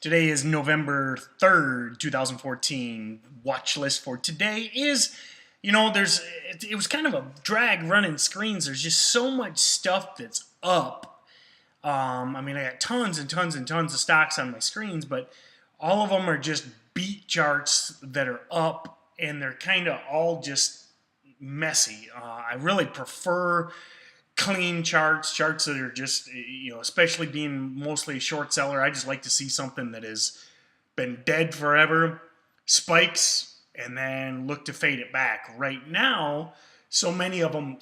Today is November 3rd, 2014. Watch list for today is, it was kind of a drag running screens. There's just so much stuff that's up. I got tons and tons and tons of stocks on my screens, but all of them are just beat charts that are up, and they're kind of all just messy. I really prefer clean charts that are just, especially being mostly a short seller. I just like to see something that has been dead forever, spikes, and then look to fade it back. Right now, so many of them,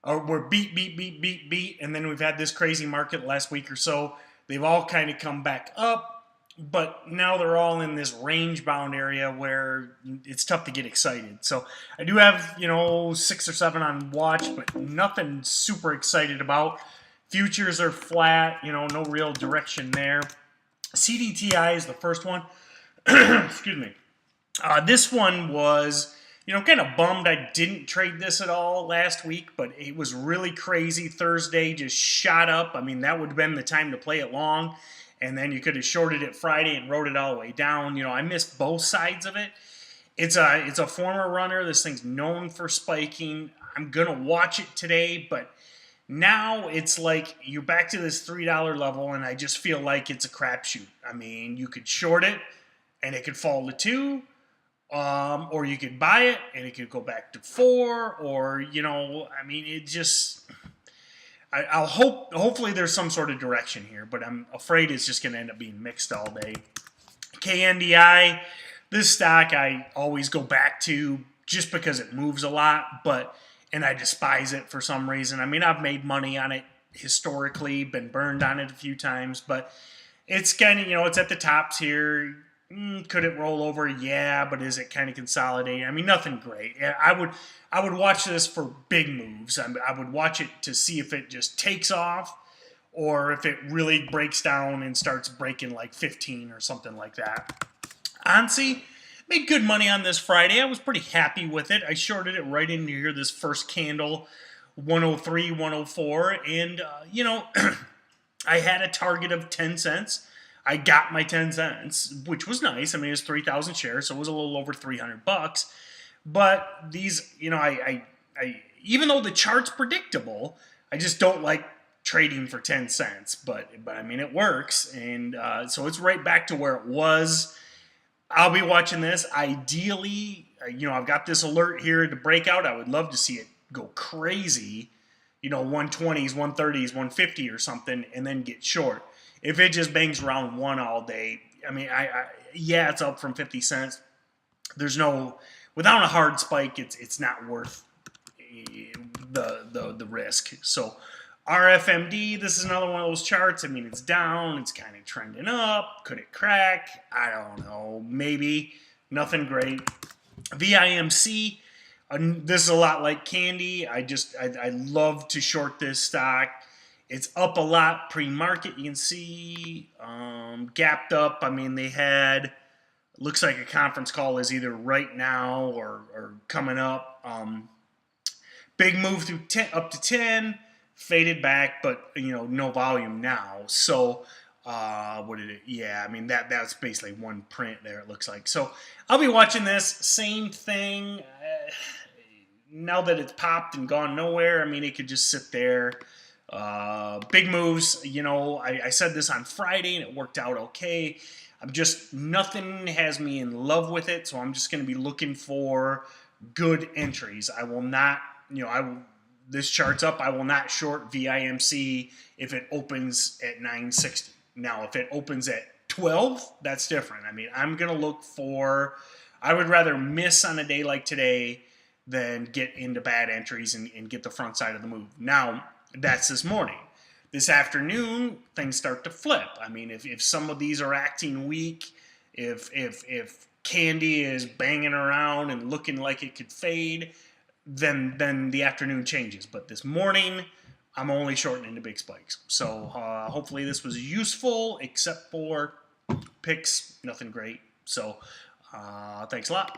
were beat, and then we've had this crazy market last week or so. They've all kind of come back up, but now they're all in this range-bound area where it's tough to get excited. So I do have, 6 or 7 on watch, but nothing super excited about. Futures are flat, no real direction there. CDTI is the first one. Excuse me. This one was, kind of bummed I didn't trade this at all last week, but it was really crazy. Thursday just shot up. That would have been the time to play it long. And then you could have shorted it Friday and rode it all the way down. I missed both sides of it. It's a former runner. This thing's known for spiking. I'm going to watch it today, but now it's like you're back to this $3 level, and I just feel like it's a crapshoot. You could short it, and it could fall to 2, or you could buy it, and it could go back to 4, or, it just... hopefully there's some sort of direction here, but I'm afraid it's just going to end up being mixed all day. KNDI, this stock I always go back to just because it moves a lot, and I despise it for some reason. I've made money on it historically, been burned on it a few times, but it's kind of, it's at the tops here. Could it roll over? Yeah, but is it kind of consolidating? Nothing great. I would watch this for big moves. I would watch it to see if it just takes off, or if it really breaks down and starts breaking like 15 or something like that. ONCY, made good money on this Friday. I was pretty happy with it. I shorted it right in here, this first candle, 103, 104, and I had a target of 10 cents. I got my 10 cents, which was nice. It was 3,000 shares, so it was a little over $300. But these, I even though the chart's predictable, I just don't like trading for 10 cents. But it works, and so it's right back to where it was. I'll be watching this. Ideally, I've got this alert here to break out. I would love to see it go crazy, 120s, 130s, 150 or something, and then get short. If it just bangs around 1 all day, yeah, it's up from 50 cents. Without a hard spike, it's not worth the risk. So RFMD, this is another one of those charts. It's down, it's kind of trending up. Could it crack? I don't know. Maybe. Nothing great. VIMC, this is a lot like candy. I love to short this stock. It's up a lot pre-market. You can see gapped up. They had, looks like a conference call is either right now or coming up. Big move through 10, up to 10, faded back, but no volume now. So what did it? Yeah, that's basically one print there. It looks like. So I'll be watching this. Same thing. Now that it's popped and gone nowhere, it could just sit there. Big moves, I said this on Friday and it worked out okay. Nothing has me in love with it, so I'm just going to be looking for good entries. I will not, this chart's up, I will not short VIMC if it opens at 960. Now, if it opens at 12, that's different. I'm going to look for, I would rather miss on a day like today than get into bad entries and get the front side of the move. Now, that's this morning. This afternoon, things start to flip. If some of these are acting weak, if candy is banging around and looking like it could fade, then the afternoon changes. But this morning, I'm only shorting into big spikes. So hopefully this was useful, except for picks, nothing great. So thanks a lot.